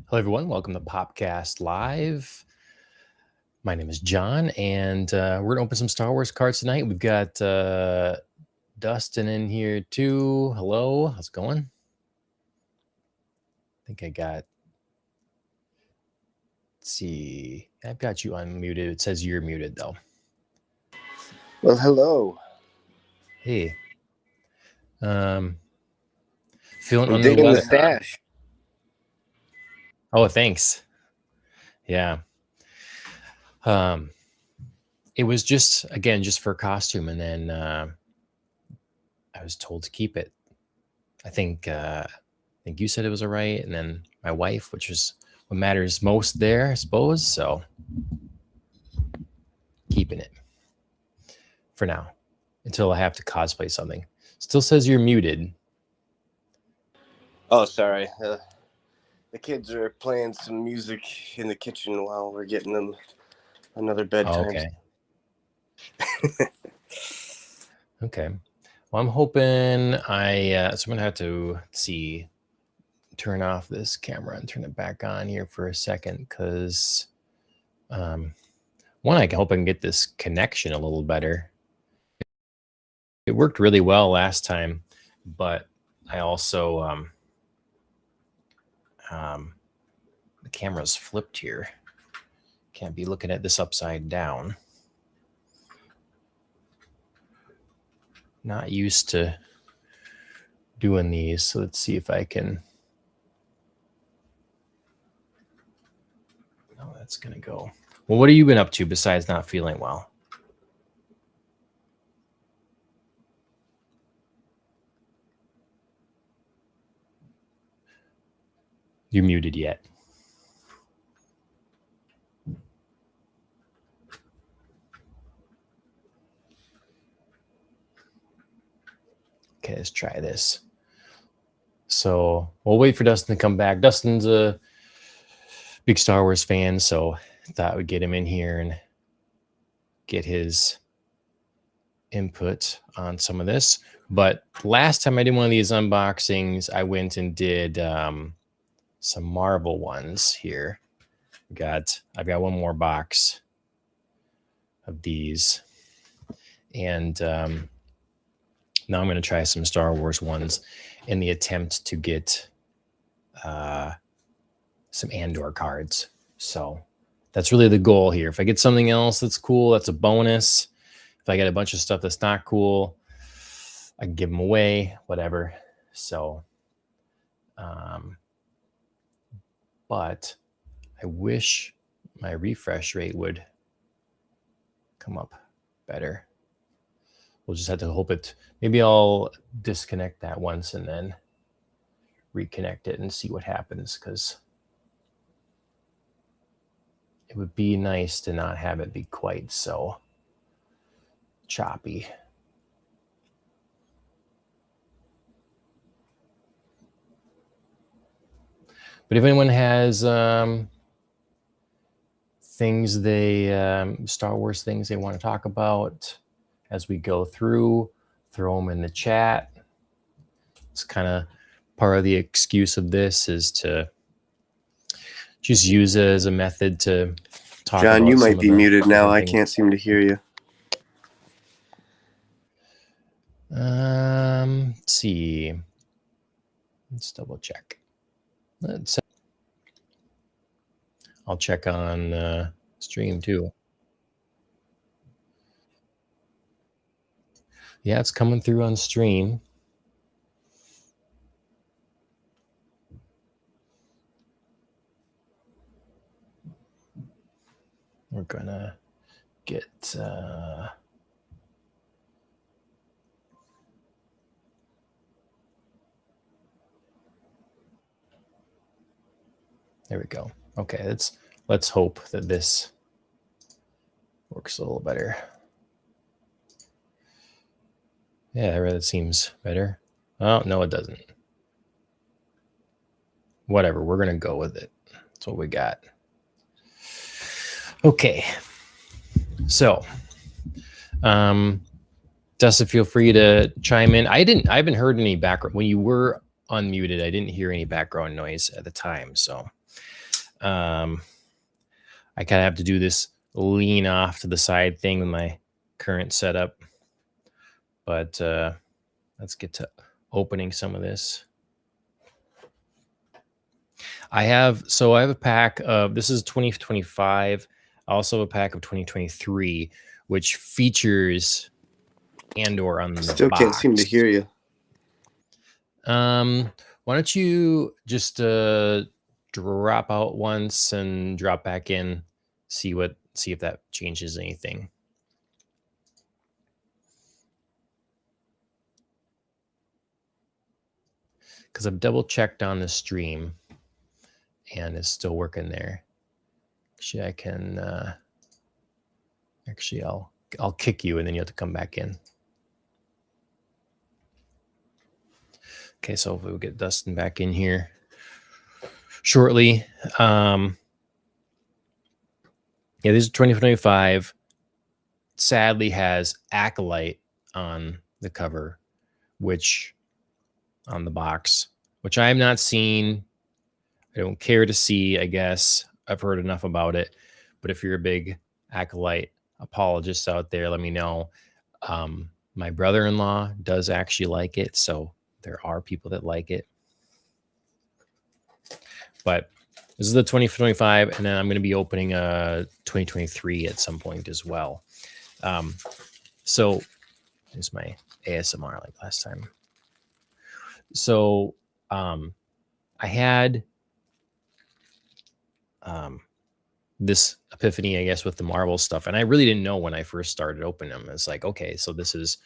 Hello, everyone. Welcome to Popcast Live. My name is John, and we're going to open some Star Wars cards tonight. We've got Dustin in here, too. Hello. How's it going? I think I got... Let's see. I've got you unmuted. It says you're muted, though. Well, hello. Hey. Feeling I'm under the digging the weather. stash. Oh, thanks. Yeah. It was just for costume, and then I was told to keep it. I think you said it was all right, and then my wife, which is what matters most there, I suppose. So keeping it for now until I have to cosplay something. Still says you're muted. Oh, sorry. The kids are playing some music in the kitchen while we're getting them another bedtime. Oh, okay. Okay. Well, I'm hoping so I'm gonna have to turn off this camera and turn it back on here for a second, because one, I hope I can get this connection a little better. It worked really well last time, but I also the camera's flipped here. Can't be looking at this upside down. Not used to doing these, so let's see if I can. Oh, that's gonna go. Well, what have you been up to besides not feeling well? You muted yet? Okay, let's try this. So we'll wait for Dustin to come back. Dustin's a big Star Wars fan, so I thought we'd get him in here and get his input on some of this. But last time I did one of these unboxings, I went and did some Marvel ones here. I've got one more box of these, and now I'm going to try some Star Wars ones in the attempt to get some Andor cards. So that's really the goal here. If I get something else that's cool, that's a bonus. If I get a bunch of stuff that's not cool, I can give them away, whatever. So, but I wish my refresh rate would come up better. We'll just have to hope it. Maybe I'll disconnect that once and then reconnect it and see what happens, because it would be nice to not have it be quite so choppy. But if anyone has things Star Wars things they want to talk about as we go through, throw them in the chat. It's kind of part of the excuse of this is to just use it as a method to talk John, about you might be muted now. I can't seem to hear you. Let's see. Let's double check. I'll check on stream too. Yeah, it's coming through on stream. We're gonna get there we go. Okay, let's hope that this works a little better. Yeah, that really seems better. Oh, no, it doesn't. Whatever, we're gonna go with it. That's what we got. Okay. So, Dustin, feel free to chime in. I haven't heard any background when you were unmuted. I didn't hear any background noise at the time. So I kind of have to do this lean off to the side thing with my current setup. But let's get to opening some of this. I have a pack of, this is 2025. I also have a pack of 2023, which features Andor on the Still box. can't seem to hear you. Why don't you just drop out once and drop back in, see if that changes anything. Because I've double checked on the stream and it's still working there. Actually, I can actually I'll kick you and then you have to come back in. Okay, so hopefully we'll get Dustin back in here shortly. Yeah, this is 2025. Sadly has Acolyte on the cover, which on the box, which I have not seen. I don't care to see, I guess. I've heard enough about it. But if you're a big Acolyte apologist out there, let me know. My brother-in-law does actually like it, so there are people that like it. But this is the 2025, and then I'm going to be opening a 2023 at some point as well. So here's my ASMR like last time. So I had this epiphany, I guess, with the Marvel stuff. And I really didn't know when I first started opening them. It's like, okay, so this is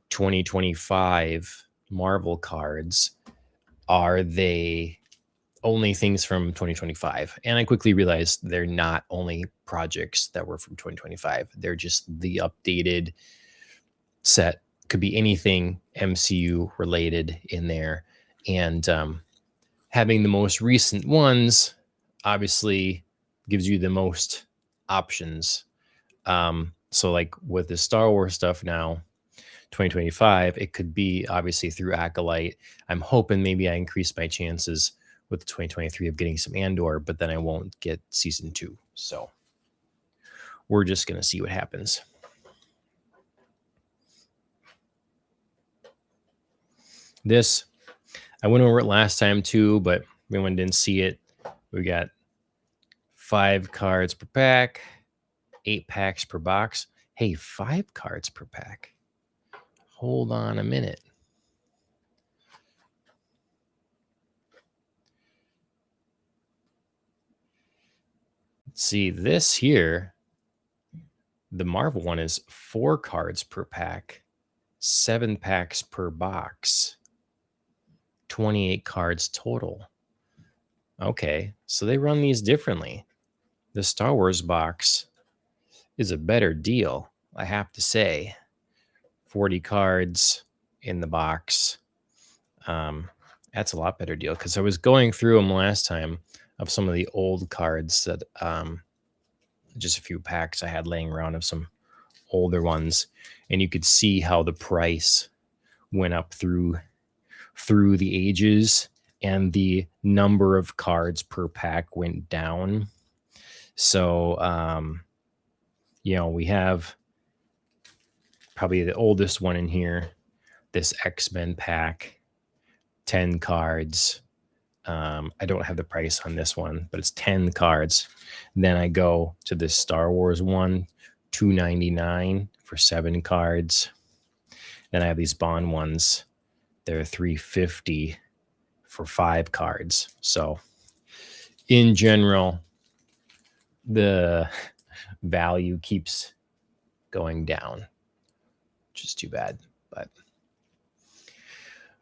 2025 Marvel cards. Are they only things from 2025? And I quickly realized they're not only projects that were from 2025. They're just the updated set. Could be anything MCU related in there. And having the most recent ones obviously gives you the most options. So like with the Star Wars stuff now, 2025, it could be obviously through Acolyte. I'm hoping maybe I increase my chances with 2023 of getting some Andor, but then I won't get season 2. So we're just going to see what happens. This, I went over it last time too, but everyone didn't see it. We got 5 cards per pack, 8 packs per box. Hey, 5 cards per pack. Hold on a minute. Let's see, this here, the Marvel one is 4 cards per pack, 7 packs per box, 28 cards total. Okay, so they run these differently. The Star Wars box is a better deal, I have to say. 40 cards in the box. That's a lot better deal because I was going through them last time of some of the old cards that just a few packs I had laying around of some older ones, and you could see how the price went up through the ages and the number of cards per pack went down. So we have probably the oldest one in here, this X-Men pack, 10 cards. I don't have the price on this one, but it's 10 cards. Then I go to this Star Wars one, $2.99 for 7 cards. Then I have these Bond ones. They're $3.50 for 5 cards. So in general, the value keeps going down, which is too bad. But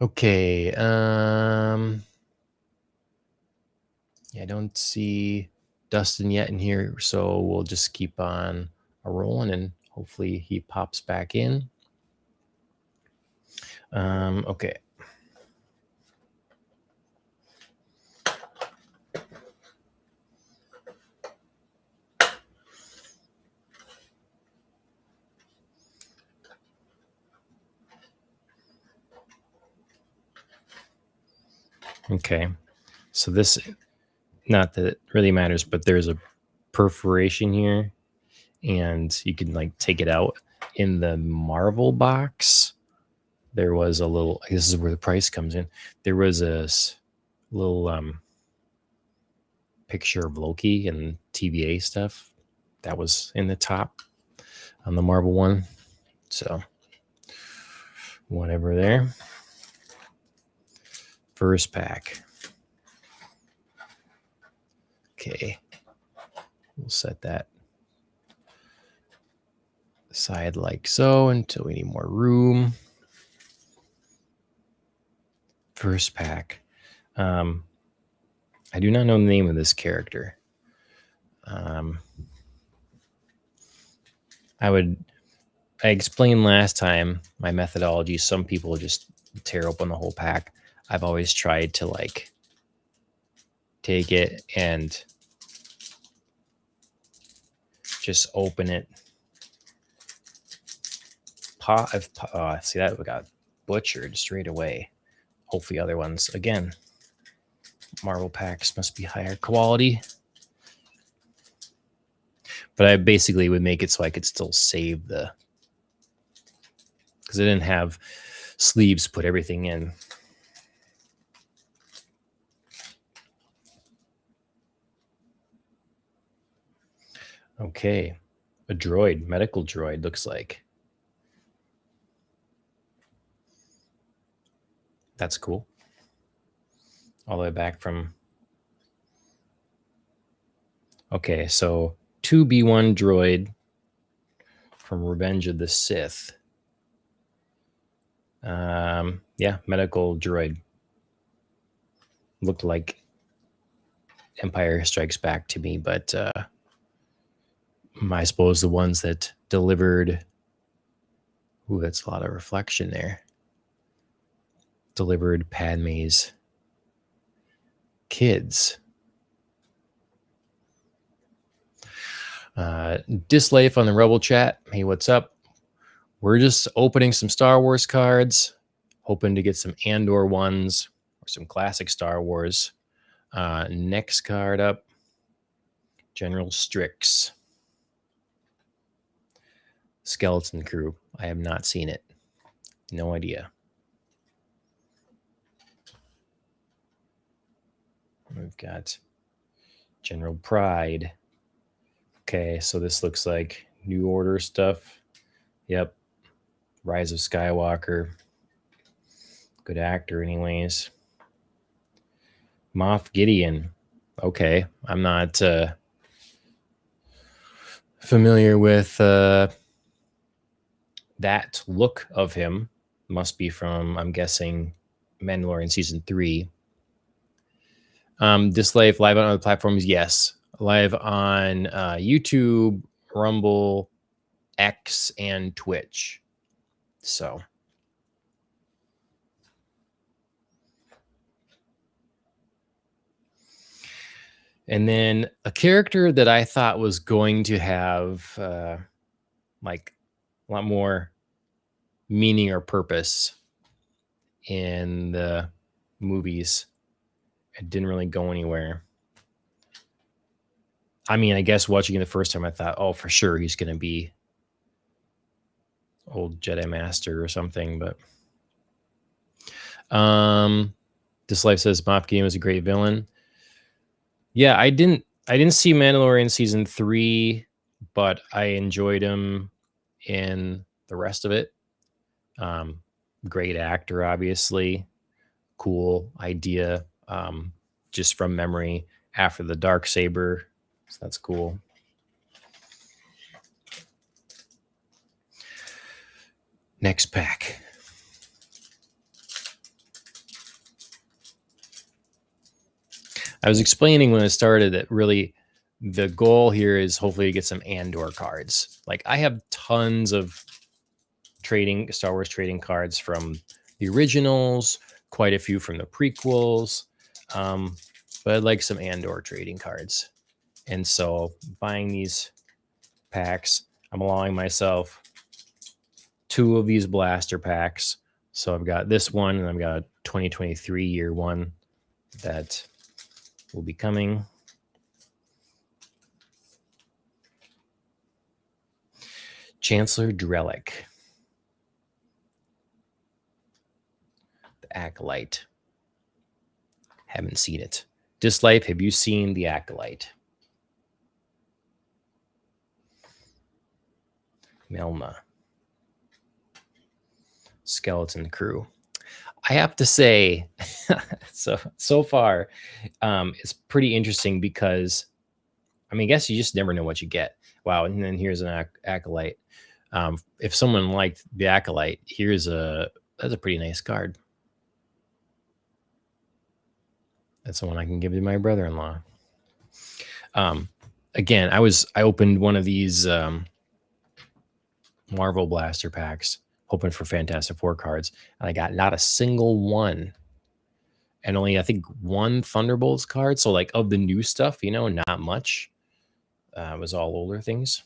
okay. I don't see Dustin yet in here, so we'll just keep on rolling and hopefully he pops back in. Okay. Okay. So this not that it really matters, but there's a perforation here, and you can like take it out. In the Marvel box, there was a little, this is where the price comes in. There was a little picture of Loki and TVA stuff that was in the top on the Marvel one. So whatever there. First pack. Okay. We'll set that aside like so until we need more room. First pack. I do not know the name of this character. I explained last time my methodology. Some people just tear open the whole pack. I've always tried to like take it and just open it. See, that got butchered straight away. Hopefully other ones, again, Marvel packs must be higher quality. But I basically would make it so I could still save the, because I didn't have sleeves, put everything in. Okay, a droid, medical droid looks like. That's cool. All the way back from, okay, so 2B1 droid from Revenge of the Sith. Yeah, medical droid. Looked like Empire Strikes Back to me, but I suppose the ones that delivered, ooh, that's a lot of reflection there, delivered Padme's kids. Dislife on the Rebel chat. Hey, what's up? We're just opening some Star Wars cards, hoping to get some Andor ones or some classic Star Wars. Next card up, General Strix. Skeleton Crew. I have not seen it. No idea. We've got General Pride. Okay, so this looks like New Order stuff. Yep. Rise of Skywalker. Good actor anyways. Moff Gideon. Okay, I'm not familiar with that look of him. Must be from, I'm guessing, Mandalorian Season 3. Dislife live on other platforms? Yes. Live on YouTube, Rumble, X, and Twitch. So. And then a character that I thought was going to have like a lot more meaning or purpose in the movies. It didn't really go anywhere. I mean, I guess watching it the first time, I thought, oh, for sure he's going to be old Jedi Master or something. But This Life says Moff Gideon was a great villain. Yeah, I didn't see Mandalorian Season 3, but I enjoyed him in the rest of it. Great actor, obviously. Cool idea. Just from memory after the Darksaber. So that's cool. Next pack. I was explaining when I started that really the goal here is hopefully to get some Andor cards. Like I have tons of Star Wars trading cards from the originals, quite a few from the prequels, but I'd like some Andor trading cards. And so buying these packs, I'm allowing myself 2 of these blaster packs. So I've got this one and I've got a 2023 year one that will be coming. Chancellor Drellick. The Acolyte. Haven't seen it. Dislife, have you seen The Acolyte? Melna. Skeleton Crew. I have to say, so far, it's pretty interesting because, I mean, I guess you just never know what you get. Wow, and then here's an Acolyte. If someone liked the Acolyte, that's a pretty nice card. That's the one I can give to my brother-in-law. Again, I opened one of these Marvel Blaster packs, hoping for Fantastic Four cards, and I got not a single one, and only I think one Thunderbolts card. So like of the new stuff, not much. It was all older things.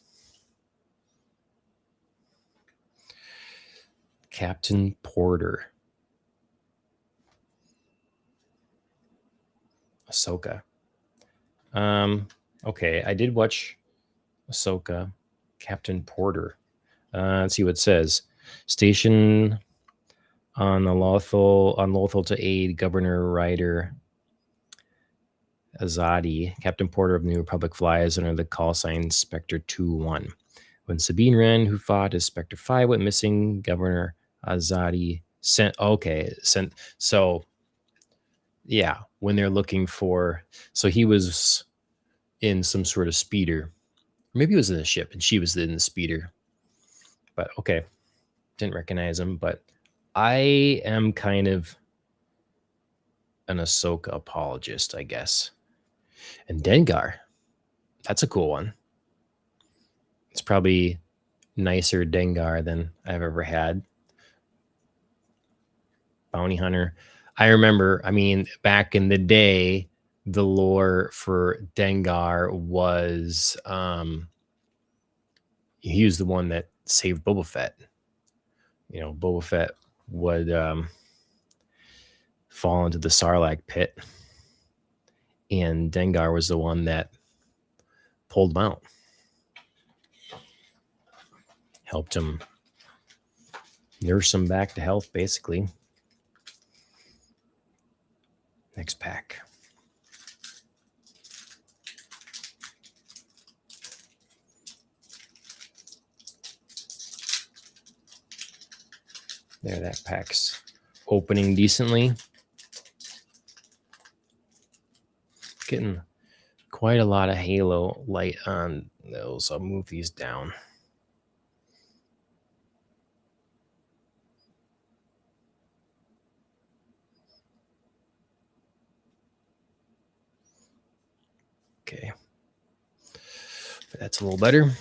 Captain Porter. Ahsoka. Okay, I did watch Ahsoka. Captain Porter. Let's see what it says. Station on Lothal to aid Governor Ryder Azadi. Captain Porter of the New Republic flies under the call sign Spectre 2-1. When Sabine Wren, who fought as Spectre 5, went missing, Governor Azadi sent. So yeah, when they're looking for, so he was in some sort of speeder. Maybe he was in the ship and she was in the speeder. But okay, didn't recognize him. But I am kind of an Ahsoka apologist, I guess. And Dengar, that's a cool one. It's probably nicer Dengar than I've ever had. Bounty Hunter. I remember, back in the day, the lore for Dengar was he was the one that saved Boba Fett. Boba Fett would fall into the Sarlacc pit, and Dengar was the one that pulled him out, helped him nurse him back to health, basically. Next pack. There, that pack's opening decently. Getting quite a lot of Halo light on those. I'll move these down. Okay. That's a little better.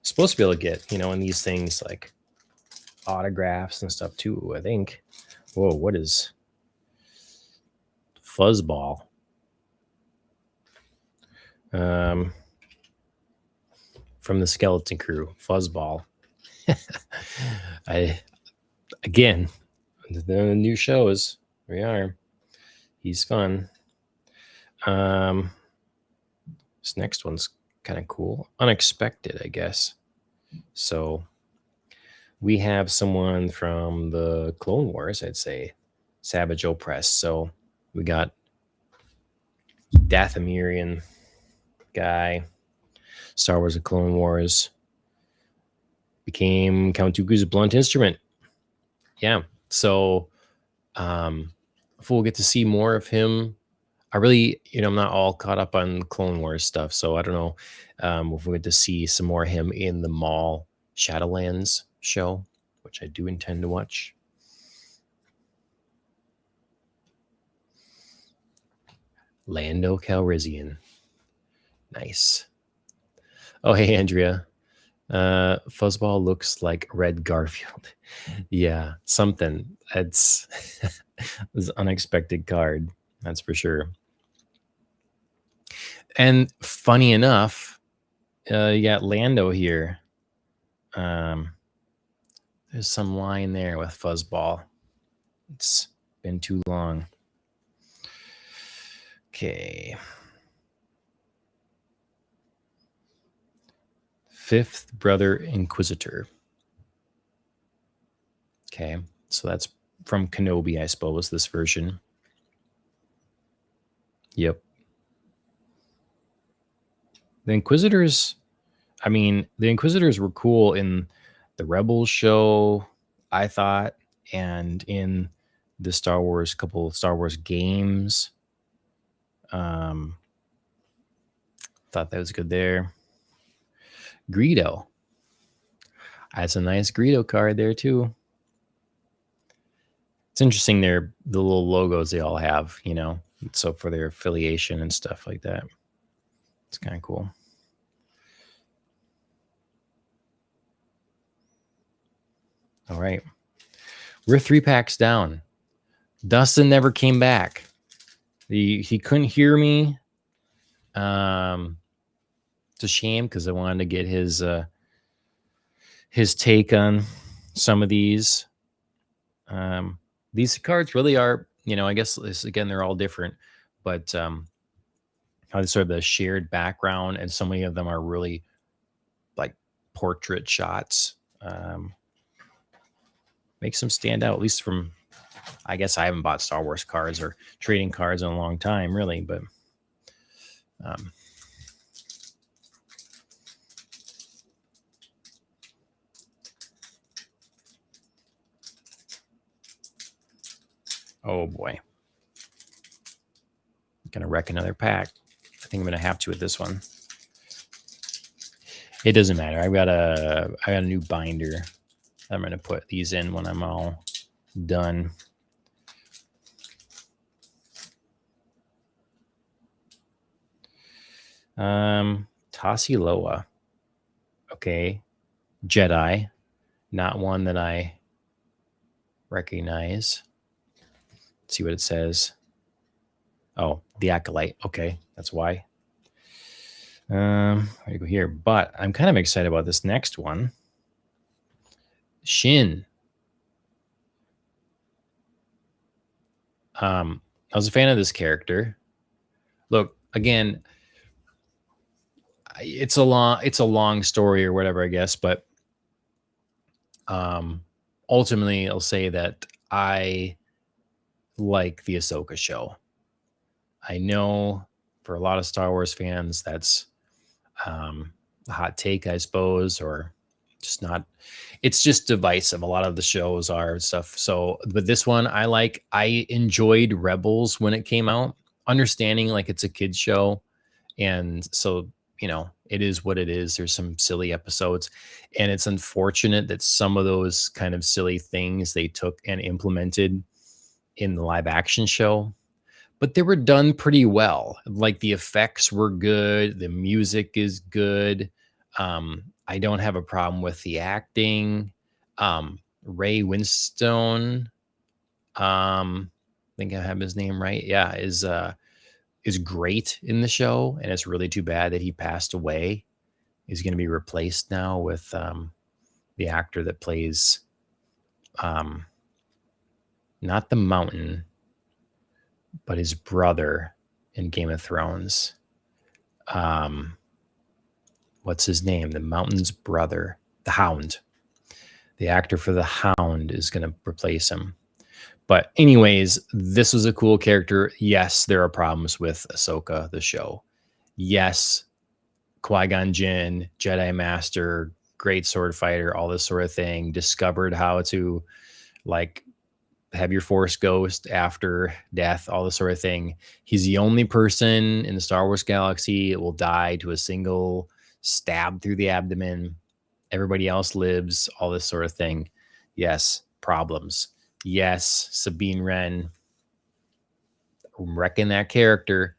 Supposed to be able to get, in these things like autographs and stuff too, I think. Whoa, what is Fuzzball? From the Skeleton Crew, Fuzzball. Again, the new shows, we are. He's fun. This next one's kind of cool. Unexpected, I guess. So we have someone from the Clone Wars, I'd say. Savage Opress. So we got Dathomirian guy. Star Wars: The Clone Wars. Became Count Dooku's blunt instrument. Yeah. So if we'll get to see more of him, I really, I'm not all caught up on Clone Wars stuff, so I don't know if we'll get to see some more of him in the Maul Shadowlands show, which I do intend to watch. Lando Calrissian. Nice. Oh, hey, Andrea. Fuzzball looks like Red Garfield. Yeah, something. It's an unexpected card. That's for sure. And funny enough, you got Lando here. There's some line there with Fuzzball. It's been too long. Okay. fifth brother Inquisitor. Okay, so that's from Kenobi, I suppose, this version. Yep. The Inquisitors, the Inquisitors were cool in the Rebels show, I thought, and in the couple of Star Wars games. Thought that was good there. Greedo. That's a nice Greedo card there too. It's interesting the little logos they all have, so for their affiliation and stuff like that. It's kind of cool. All right. We're 3 packs down. Dustin never came back. He couldn't hear me. It's a shame because I wanted to get his take on some of these. These cards really are, I guess again they're all different, but how they sort of the shared background, and so many of them are really like portrait shots. Makes them stand out, at least from, I guess I haven't bought Star Wars cards or trading cards in a long time, really, but oh boy. I'm gonna wreck another pack. I think I'm gonna have to with this one. It doesn't matter. I got a new binder. I'm gonna put these in when I'm all done. Tassi Loa. Okay. Jedi. Not one that I recognize. Let's see what it says. Oh, the Acolyte. Okay, that's why. I go here, but I'm kind of excited about this next one. Shin. I was a fan of this character. Look, again, it's a long story or whatever, I guess, but ultimately I'll say that I like the Ahsoka show. I know for a lot of Star Wars fans that's a hot take, I suppose, or just not. It's just divisive. A lot of the shows are stuff. So, but this one I like. I enjoyed Rebels when it came out, understanding like it's a kid's show, and so it is what it is. There's some silly episodes, and it's unfortunate that some of those kind of silly things they took and implemented in the live action show, but they were done pretty well. Like the effects were good, the music is good. I don't have a problem with the acting. Ray Winstone, I think I have his name right. Yeah, is great in the show, and it's really too bad that he passed away. He's going to be replaced now with the actor that plays not the Mountain, but his brother in Game of Thrones. What's his name? The Mountain's brother, the Hound. The actor for the Hound is going to replace him. But anyways, this was a cool character. Yes, there are problems with Ahsoka, the show. Yes, Qui-Gon Jinn, Jedi Master, great sword fighter, all this sort of thing. Discovered how to like have your Force ghost after death, all this sort of thing. He's the only person in the Star Wars galaxy that will die to a single stab through the abdomen. Everybody else lives, all this sort of thing. Yes, problems. Yes, Sabine Wren, I'm wrecking that character,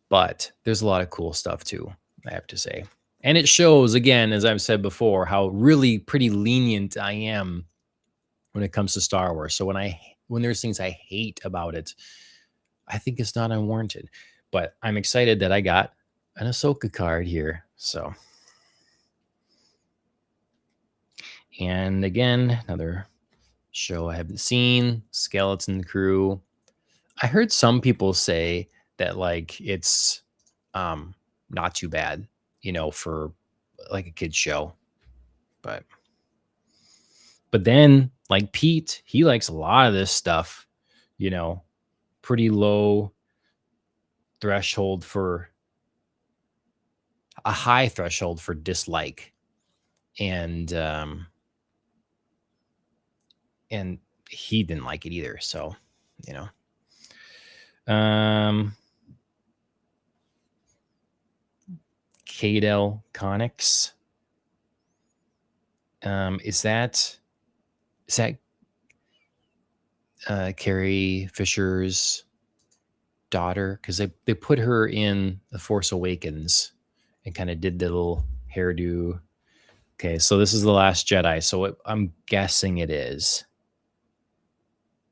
but there's a lot of cool stuff too, I have to say. And it shows, again, as I've said before, how really pretty lenient I am when it comes to Star Wars. So when there's things I hate about it, I think it's not unwarranted. But I'm excited that I got an Ahsoka card here. So, and again, another show I haven't seen, Skeleton Crew. I heard some people say that like it's not too bad, for like a kid's show. But then, like Pete, he likes a lot of this stuff, you know, pretty low threshold for a high threshold for dislike. And he didn't like it either. So, you know, Cadell Conics. Is that Carrie Fisher's daughter? Because they put her in The Force Awakens and kind of did the little hairdo. Okay, so this is The Last Jedi. So I'm guessing it is.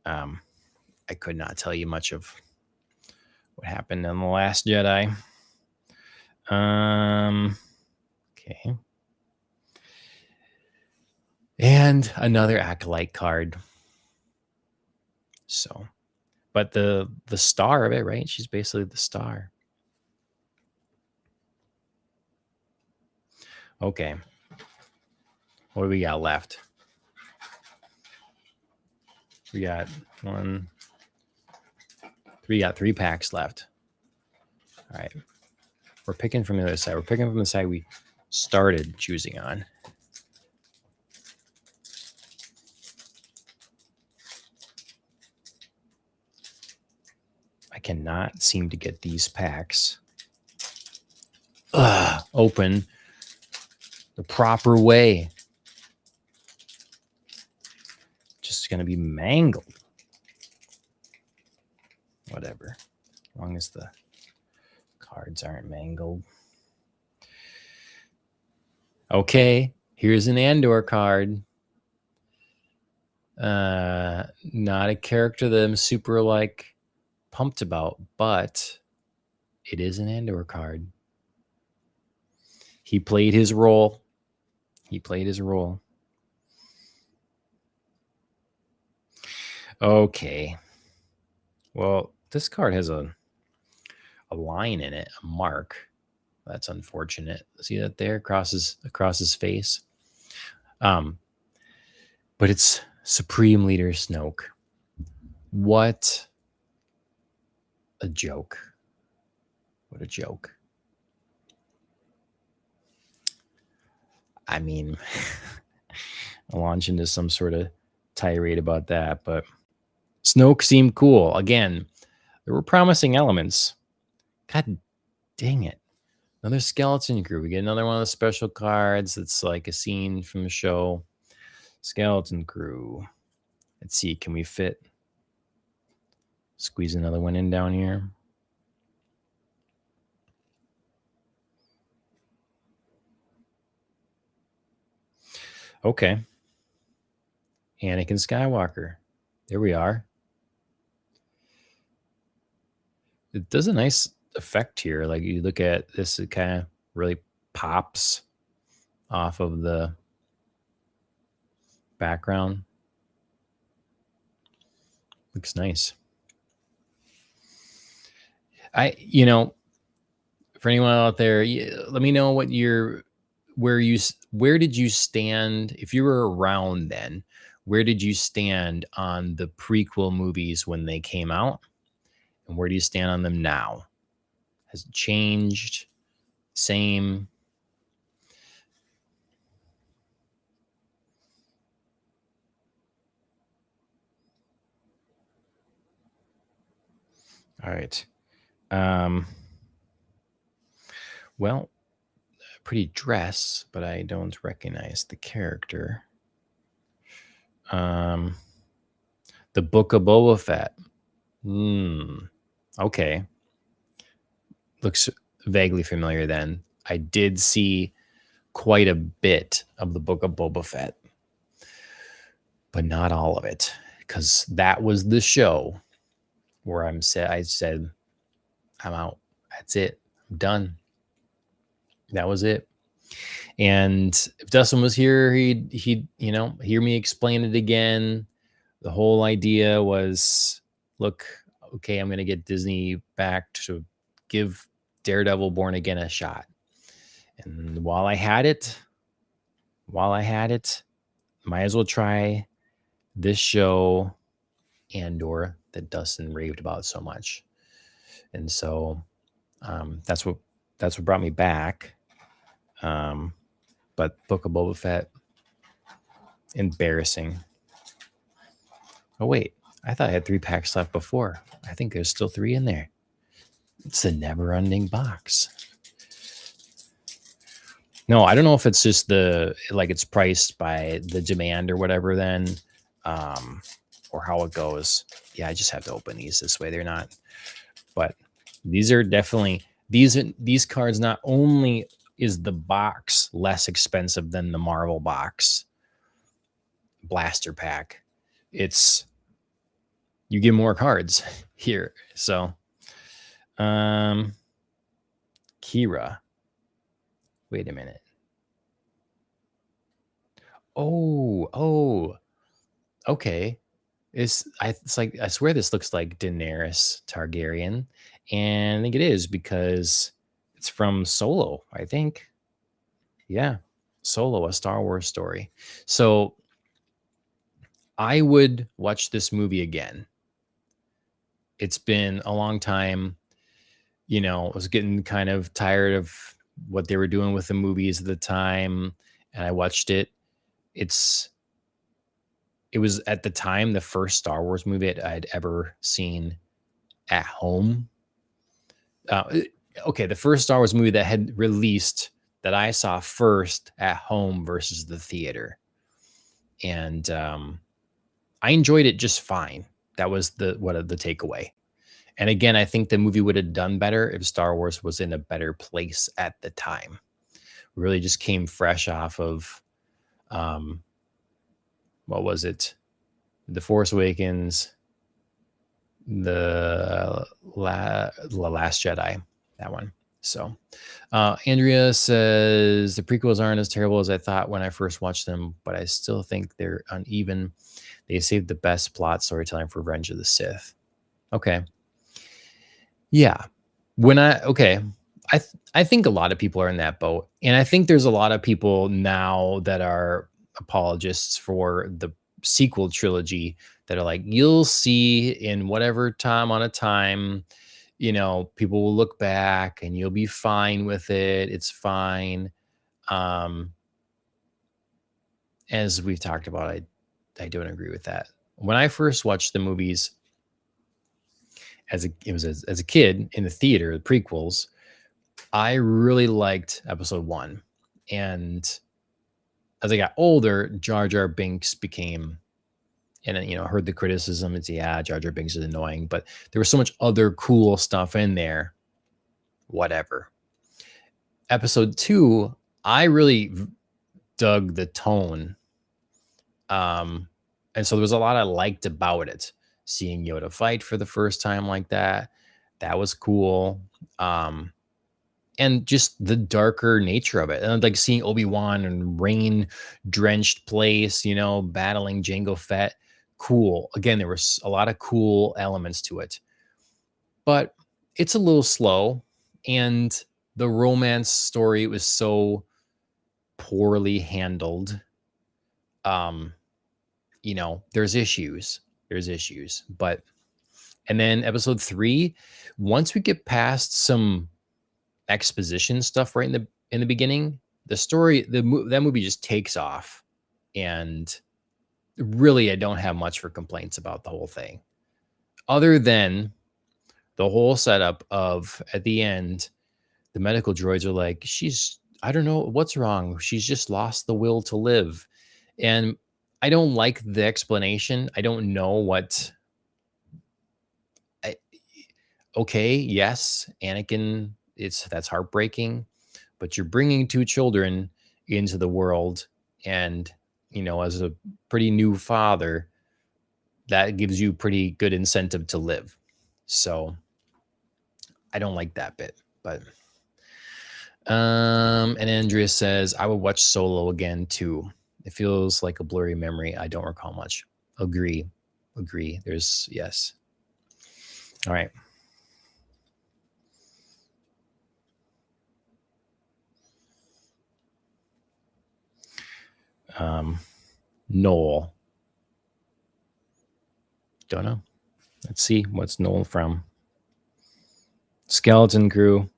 I could not tell you much of what happened in The Last Jedi. Okay. And another Acolyte card. So, but the star of it, right? She's basically the star. Okay. What do we got left? We got we got 3 packs left. All right. We're picking from the other side. We're picking from the side we started choosing on. I cannot seem to get these packs open the proper way. Just going to be mangled. Whatever. As long as the cards aren't mangled. Okay, here's an Andor card. Not a character that I'm super like pumped about, but it is an Andor card. He played his role. Okay. Well, this card has a line in it, a mark. That's unfortunate. See that there across his face. But it's Supreme Leader Snoke. What a joke. What a joke. I mean, I'll launch into some sort of tirade about that, but Snoke seemed cool. Again, there were promising elements. God dang it. Another skeleton crew. We get another one of the special cards that's like a scene from the show. Skeleton crew. Let's see, can we fit? Squeeze another one in down here. Okay. Anakin Skywalker. There we are. It does a nice effect here. Like you look at this, it kind of really pops off of the background. Looks nice. For anyone out there, let me know what where did you stand if you were around then? Where did you stand on the prequel movies when they came out? And where do you stand on them now? Has it changed? Same? All right. Well, pretty dress, but I don't recognize the character. The Book of Boba Fett. Okay. Looks vaguely familiar then. I did see quite a bit of the Book of Boba Fett, but not all of it, because that was the show where I said, I'm out. That's it. I'm done. That was it. And if Dustin was here, he'd hear me explain it again. The whole idea was, look, okay, I'm going to get Disney back to give Daredevil Born Again a shot. And while I had it, might as well try this show, Andor, that Dustin raved about so much. And so that's what brought me back. But Book of Boba Fett, embarrassing. Oh wait, I thought I had 3 packs left before. I think there's still 3 in there. It's a never-ending box. No, I don't know if it's just it's priced by the demand or whatever then, or how it goes. Yeah, I just have to open these this way. They're not, but these are definitely these cards. Not only is the box less expensive than the Marvel box blaster pack, it's you get more cards here. So, Kira. Wait a minute. Oh, okay. It's like I swear this looks like Daenerys Targaryen, and I think it is because it's from Solo. I think, yeah, Solo, a Star Wars story. So I would watch this movie again. It's been a long time. I was getting kind of tired of what they were doing with the movies at the time, and I watched it. It was at the time the first Star Wars movie I'd ever seen at home. Okay, the first Star Wars movie that had released that I saw first at home versus the theater, and I enjoyed it just fine. That was the takeaway. And again, I think the movie would have done better if Star Wars was in a better place at the time. Really, just came fresh off of, what was it? The Force Awakens, the Last Jedi, that one. So, Andrea says the prequels aren't as terrible as I thought when I first watched them, but I still think they're uneven. They saved the best plot storytelling for Revenge of the Sith. Okay. Yeah. I think a lot of people are in that boat. And I think there's a lot of people now that are apologists for the sequel trilogy that are like, you'll see in whatever time, people will look back and you'll be fine with it. It's fine. As we've talked about, I don't agree with that. When I first watched the movies as a kid in the theater, the prequels, I really liked episode 1. And as I got older, Jar Jar Binks became, and heard the criticism. It's, yeah, Jar Jar Binks is annoying, but there was so much other cool stuff in there. Whatever. Episode 2, I really dug the tone. And so there was a lot I liked about it. Seeing Yoda fight for the first time like that was cool. And just the darker nature of it. And like seeing Obi-Wan and rain-drenched place, battling Jango Fett. Cool. Again, there was a lot of cool elements to it. But it's a little slow. And the romance story was so poorly handled. There's issues. But, and then episode 3, once we get past some exposition stuff right in the beginning, the story, that movie just takes off. And really, I don't have much for complaints about the whole thing, other than the whole setup of, at the end, the medical droids are like, I don't know what's wrong. She's just lost the will to live. And I don't like the explanation. I don't know what. Okay, yes, Anakin, that's heartbreaking, but you're bringing 2 children into the world, and as a pretty new father, that gives you pretty good incentive to live. So I don't like that bit. But and Andrea says, I would watch Solo again too. It feels like a blurry memory. I don't recall much. Agree. There's, yes. All right. Noel. Don't know. Let's see. What's Noel from? Skeleton Crew.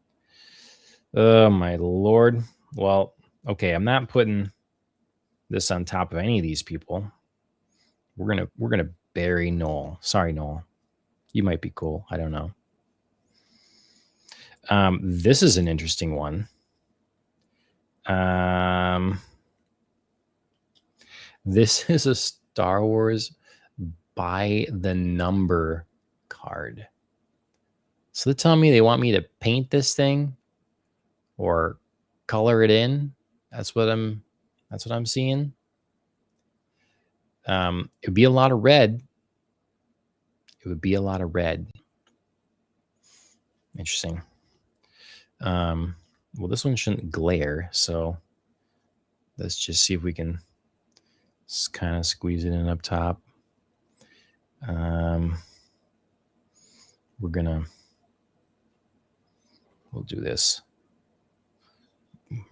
Oh, my Lord. Well, okay. I'm not putting this on top of any of these people. We're gonna bury Noel. Sorry, Noel. You might be cool. I don't know. This is an interesting one. This is a Star Wars by the number card. So they're telling me they want me to paint this thing or color it in. That's what I'm seeing. It would be a lot of red. Interesting. Well, this one shouldn't glare, so let's just see if we can kind of squeeze it in up top. We'll do this.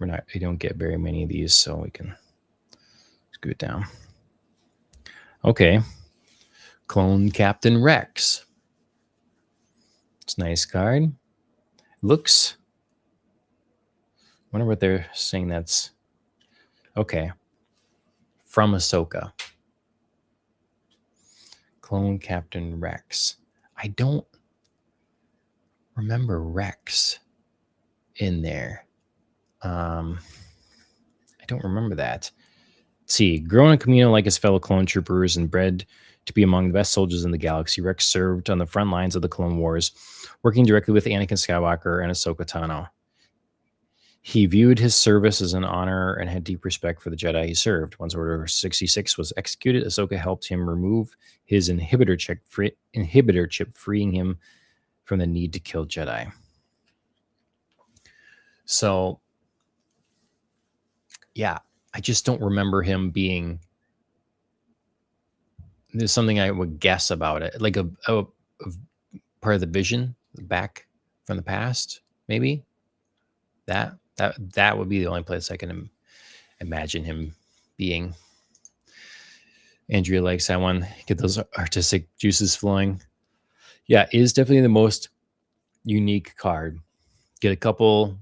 We don't get very many of these, so we can scoot it down. Okay. Clone Captain Rex. It's a nice card. Looks. Wonder what they're saying that's. Okay. From Ahsoka. Clone Captain Rex. I don't remember Rex in there. I don't remember that. Let's see. Grown in Camino like his fellow clone troopers and bred to be among the best soldiers in the galaxy, Rex served on the front lines of the Clone Wars, working directly with Anakin Skywalker and Ahsoka Tano. He viewed his service as an honor and had deep respect for the Jedi he served. Once Order 66 was executed, Ahsoka helped him remove his inhibitor chip, freeing him from the need to kill Jedi. So, yeah, I just don't remember him being. There's something I would guess about it, like a part of the vision back from the past, maybe. That would be the only place I can imagine him being. Andrea likes that one. Get those artistic juices flowing. Yeah, it is definitely the most unique card. Get a couple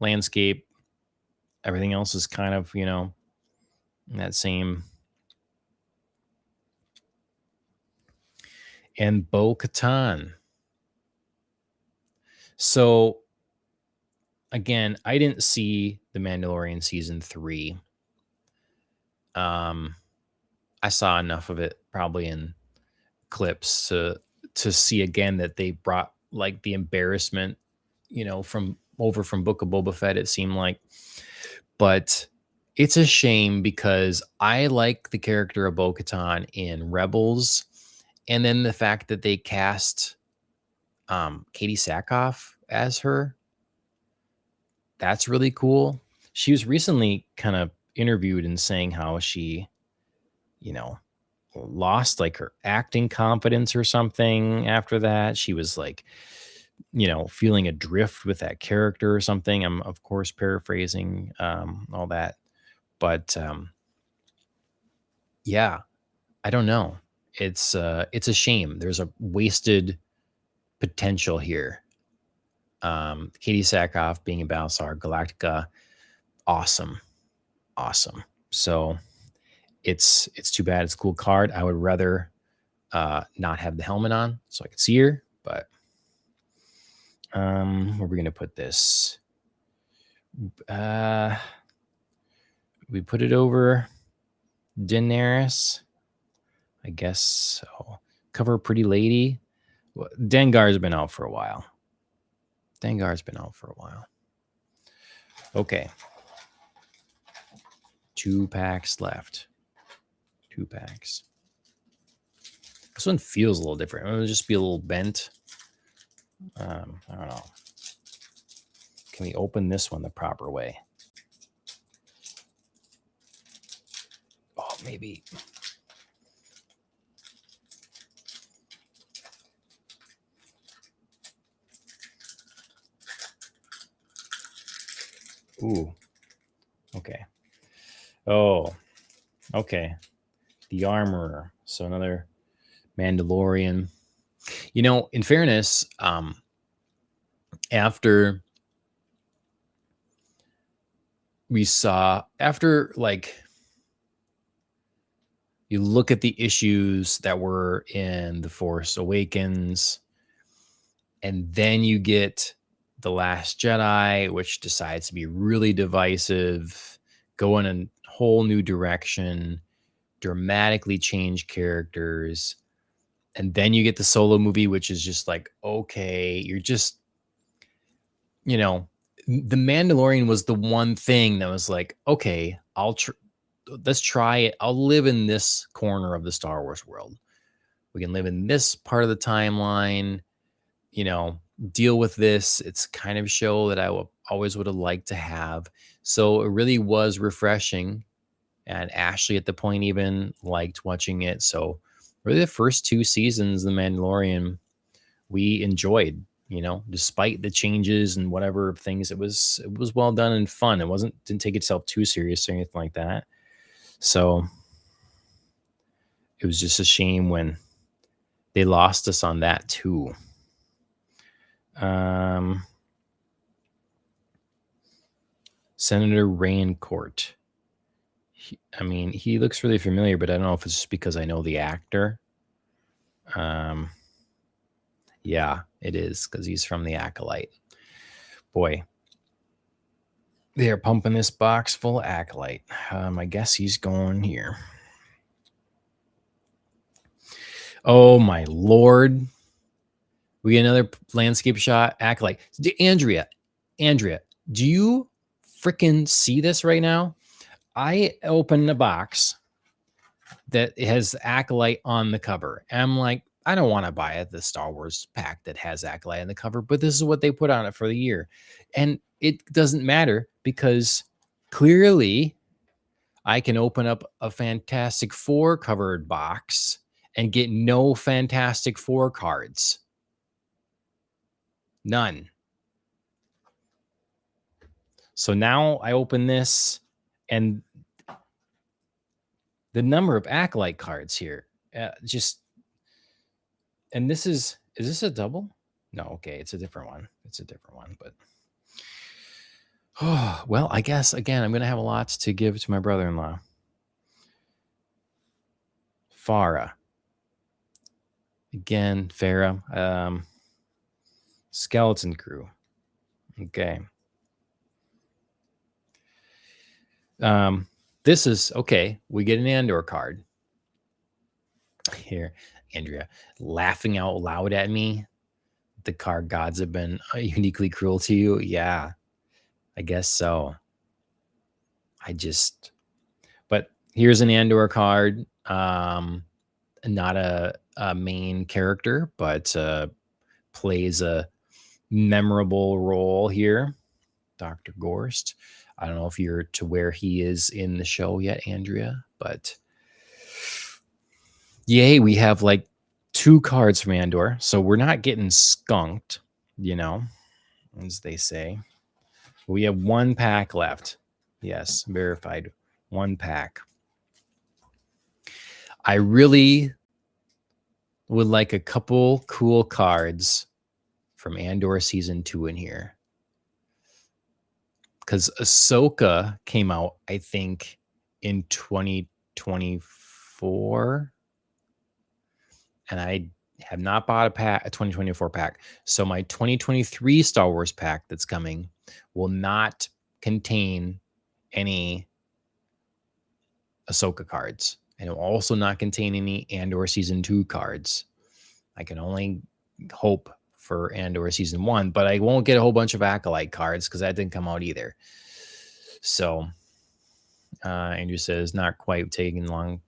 landscape. Everything else is kind of, in that same. And Bo-Katan. So, again, I didn't see The Mandalorian season 3. I saw enough of it probably in clips to see again that they brought like the embarrassment, from Book of Boba Fett, it seemed like. But it's a shame because I like the character of Bo-Katan in Rebels, and then the fact that they cast Katie Sackhoff as her, that's really cool. She was recently kind of interviewed and saying how she, lost like her acting confidence or something after that. She was like, feeling adrift with that character or something. I'm of course paraphrasing all that, but yeah, I don't know. It's a shame. There's a wasted potential here. Katie Sackhoff being a Battlestar Galactica, awesome. So it's too bad. It's a cool card. I would rather not have the helmet on so I could see her, but where are we gonna put this? We put it over Daenerys, I guess so. Cover Pretty Lady. Well, Dengar's been out for a while. Okay. 2 packs left. 2 packs. This one feels a little different. It'll just be a little bent. I don't know. Can we open this one the proper way? Oh, maybe. Ooh. Okay. Oh. Okay. The Armorer. So another Mandalorian. You know, in fairness, after like you look at the issues that were in The Force Awakens, and then you get The Last Jedi, which decides to be really divisive, go in a whole new direction, dramatically change characters. And then you get the Solo movie, which is just like, okay, you're just, you know, The Mandalorian was the one thing that was like, okay, let's try it. I'll live in this corner of the Star Wars world. We can live in this part of the timeline, you know, deal with this. It's kind of a show that always would have liked to have. So it really was refreshing. And Ashley at the point even liked watching it. So really the first 2 seasons, The Mandalorian, we enjoyed, you know, despite the changes and whatever things. It was well done and fun. Didn't take itself too serious or anything like that. So it was just a shame when they lost us on that too. Senator Raincourt. He looks really familiar, but I don't know if it's just because I know the actor. Yeah, it is because he's from The Acolyte. Boy, they are pumping this box full of Acolyte. I guess he's going here. Oh my Lord. We get another landscape shot. Acolyte. Andrea, do you freaking see this right now? I opened a box that has Acolyte on the cover. And I'm like, I don't want to buy the Star Wars pack that has Acolyte on the cover, but this is what they put on it for the year. And it doesn't matter because clearly I can open up a Fantastic Four covered box and get no Fantastic Four cards. None. So now I open this and the number of Acolyte cards here, and is this a double? No, okay, it's a different one. But oh, well, I guess again, I'm going to have a lot to give to my brother-in-law. Farah. Again, Farah. Skeleton Crew. Okay. This is okay. We get an Andor card. Here, Andrea laughing out loud at me. The card gods have been uniquely cruel to you. Yeah, I guess so. But here's an Andor card. Not a main character, but plays a memorable role here. Dr. Gorst. I don't know if you're to where he is in the show yet, Andrea, but yay, we have like 2 cards from Andor. So we're not getting skunked, you know, as they say. We have 1 pack left. Yes, verified. 1 pack. I really would like a couple cool cards from Andor season 2 in here. Because Ahsoka came out, I think, in 2024. And I have not bought a 2024 pack. So my 2023 Star Wars pack that's coming will not contain any Ahsoka cards. And it will also not contain any Andor season 2 cards. I can only hope for Andor season 1, but I won't get a whole bunch of Acolyte cards because that didn't come out either. So Andrew says, not quite taking long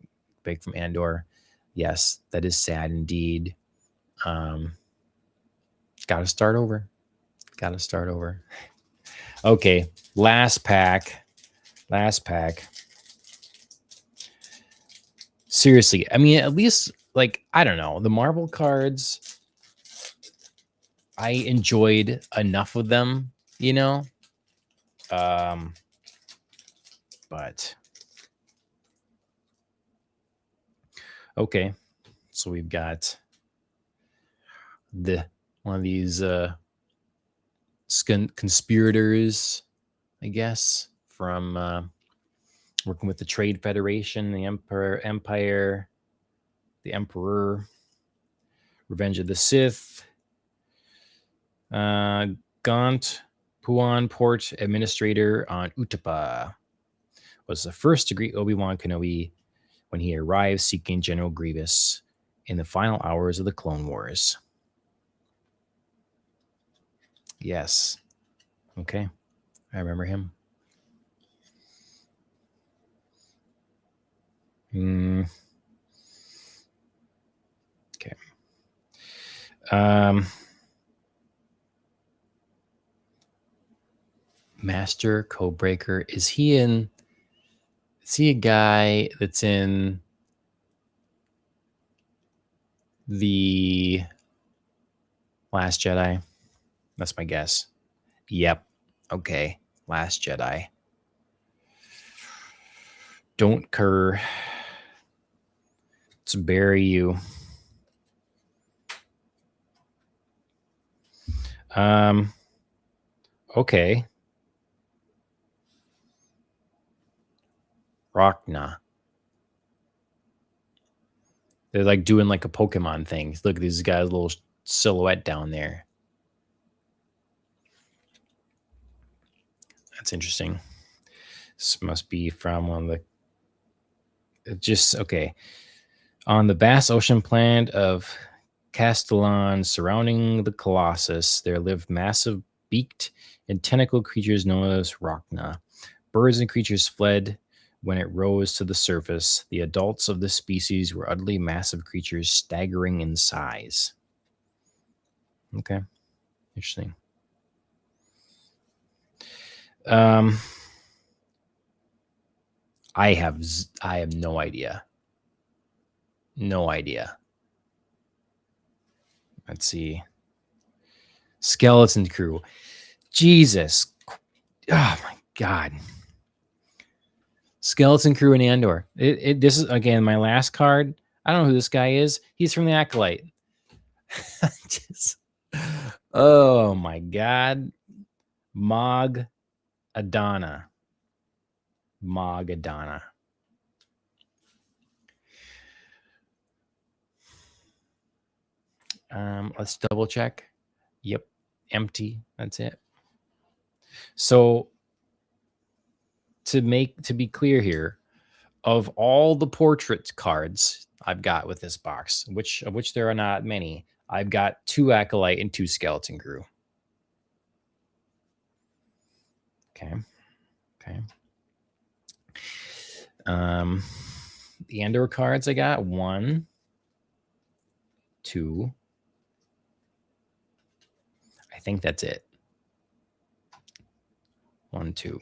break from Andor. Yes, that is sad indeed. Gotta start over. Okay, last pack. Seriously, I mean, at least, like, I don't know, the Marvel cards, I enjoyed enough of them, you know? But Okay, so we've got one of these conspirators, I guess, from working with the Trade Federation, the Empire, the Emperor, Revenge of the Sith, Gaunt Puan Port Administrator on Utapa, was the first to greet Obi-Wan Kenobi when he arrived seeking General Grievous in the final hours of the Clone Wars. Yes. Okay. I remember him. Okay. Master Codebreaker. Is he a guy that's in the Last Jedi? That's my guess. Yep. Okay. Last Jedi. Don't Kerr. Let's bury you. Okay. Rachna. They're like doing like a Pokemon thing. Look at these guys' little silhouette down there. That's interesting. This must be from one of the. Just okay. On the vast ocean planet of Castellan surrounding the Colossus, there lived massive beaked and tentacled creatures known as Rachna. Birds and creatures fled when it rose to the surface. The adults of this species were utterly massive creatures, staggering in size. Okay. Interesting. I have no idea. No idea. Let's see. Skeleton Crew. Jesus. Oh my God. Skeleton Crew in Andor. This is, again, my last card. I don't know who this guy is. He's from the Acolyte. Oh my God. Mog Adana. Let's double check. Yep. Empty. That's it. So to be clear here, of all the portrait cards I've got with this box, of which there are not many, I've got 2 Acolyte and 2 Skeleton Crew. Okay. The Andor cards I got 1, 2. I think that's it. 1, 2.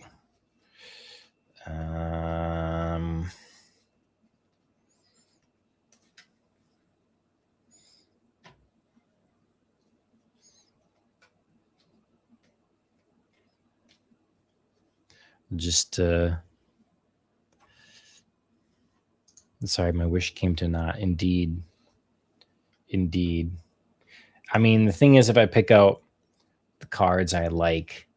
Just sorry, my wish came to naught. Indeed. I mean, the thing is, if I pick out the cards I like,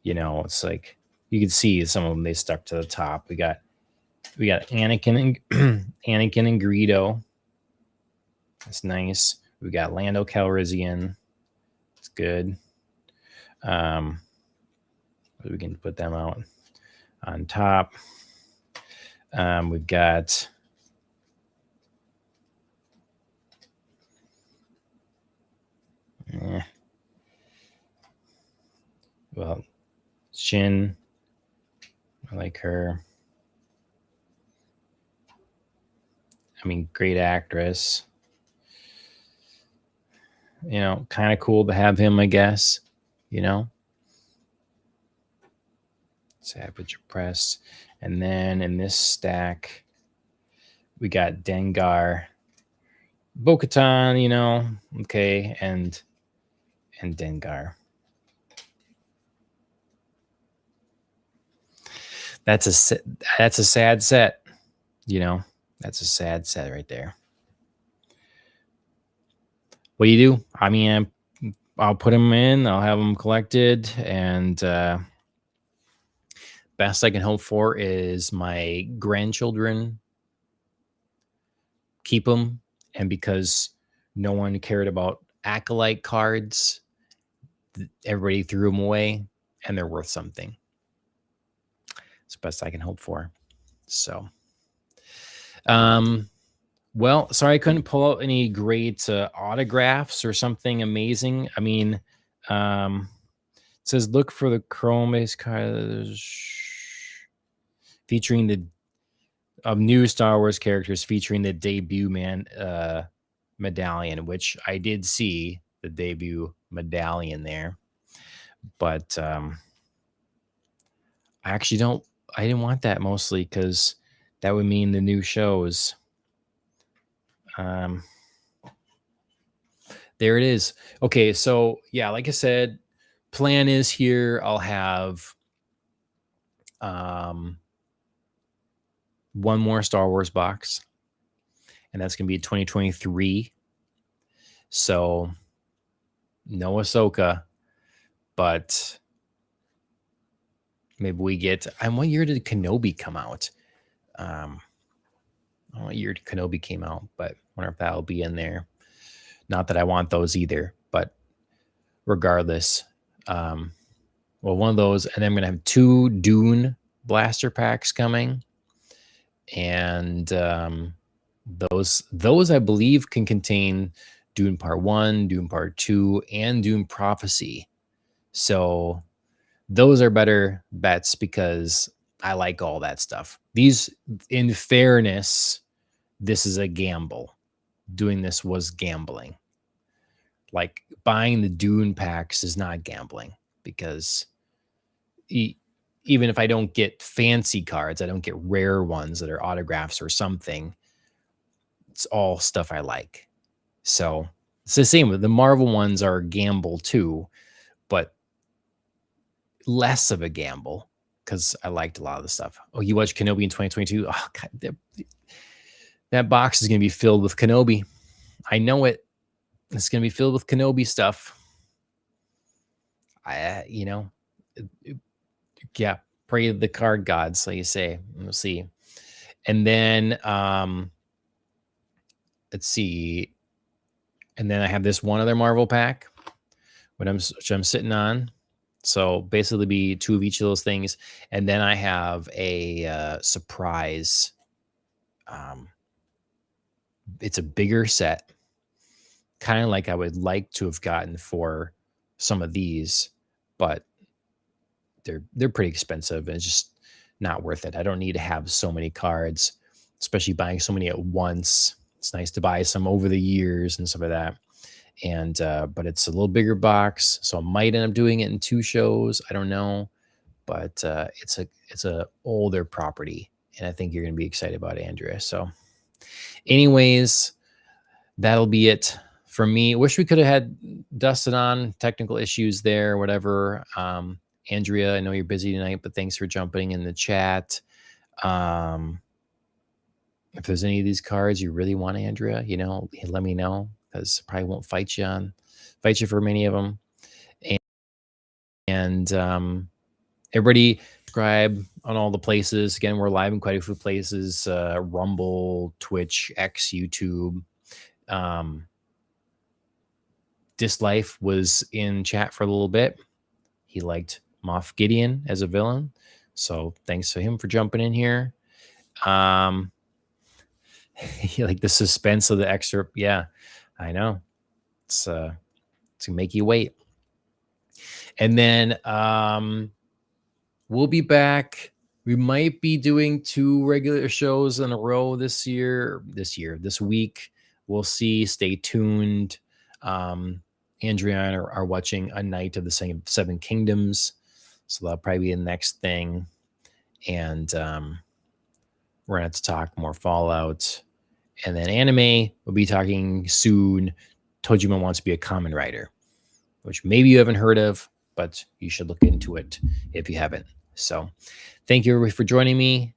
it's like you can see some of them, they stuck to the top. We got Anakin and Anakin and Greedo. That's nice. We got Lando Calrissian. It's good. We can put them out on top. We've got well, Shin. I like her. I mean, great actress. Kind of cool to have him, I guess. Savage Press. And then in this stack, we got Dengar, Bo-Katan, okay, and Dengar. That's a sad set, That's a sad set right there. What do you do? I mean, I'll put them in. I'll have them collected, and best I can hope for is my grandchildren keep them, and because no one cared about acolyte cards, everybody threw them away, and they're worth something. It's the best I can hope for. So, well, sorry I couldn't pull out any great autographs or something amazing. I mean, it says look for the chrome-based cards featuring the new Star Wars characters featuring the debut medallion, which I did see the debut medallion there, but I actually I didn't want that mostly because that would mean the new shows. There it is. Okay, so yeah, like I said, plan is here. I'll have one more Star Wars box, and that's gonna be 2023. So no Ahsoka, but maybe we get. And what year did Kenobi come out? I don't know what year Kenobi came out, but I wonder if that'll be in there. Not that I want those either, but regardless, well, one of those, and then I'm gonna have 2 Dune blaster packs coming, and those I believe can contain Dune Part 1, Dune Part 2, and Dune Prophecy. So those are better bets because I like all that stuff. These, in fairness, this is a gamble. Doing this was gambling. Like buying the Dune packs is not gambling because even if I don't get fancy cards, I don't get rare ones that are autographs or something. It's all stuff I like. So it's the same with the Marvel ones are a gamble too, but less of a gamble because I liked a lot of the stuff. Oh, you watched Kenobi in 2022? Oh, God, that box is going to be filled with Kenobi. I know it. It's going to be filled with Kenobi stuff. Yeah, pray to the card gods, so you say. We'll see. And then, let's see. And then I have this one other Marvel pack, which I'm sitting on. So basically be 2 of each of those things. And then I have a surprise. It's a bigger set, kind of like I would like to have gotten for some of these, but they're pretty expensive and it's just not worth it. I don't need to have so many cards, especially buying so many at once. It's nice to buy some over the years and stuff like that. And but it's a little bigger box, so I might end up doing it in 2 shows. I don't know, but it's a older property, and I think you're gonna be excited about it, Andrea. So, anyways, that'll be it for me. Wish we could have had Dustin on. Technical issues there, whatever. Andrea, I know you're busy tonight, but thanks for jumping in the chat. If there's any of these cards you really want, Andrea, let me know because probably won't fight you for many of them. And everybody subscribe on all the places. Again, we're live in quite a few places: Rumble, Twitch, X, YouTube. Dislife was in chat for a little bit. He liked Moff Gideon as a villain, so thanks to him for jumping in here. Like the suspense of the extra. Yeah, I know. It's to make you wait. And then we'll be back. We might be doing 2 regular shows in a row this week. We'll see. Stay tuned. Andrea and I are watching A Night of the 7 Kingdoms. So that'll probably be the next thing. And we're going to have to talk more Fallout. And then anime, we'll be talking soon. Tojima Wants to Be a Kamen Rider, which maybe you haven't heard of, but you should look into it if you haven't. So thank you everybody for joining me.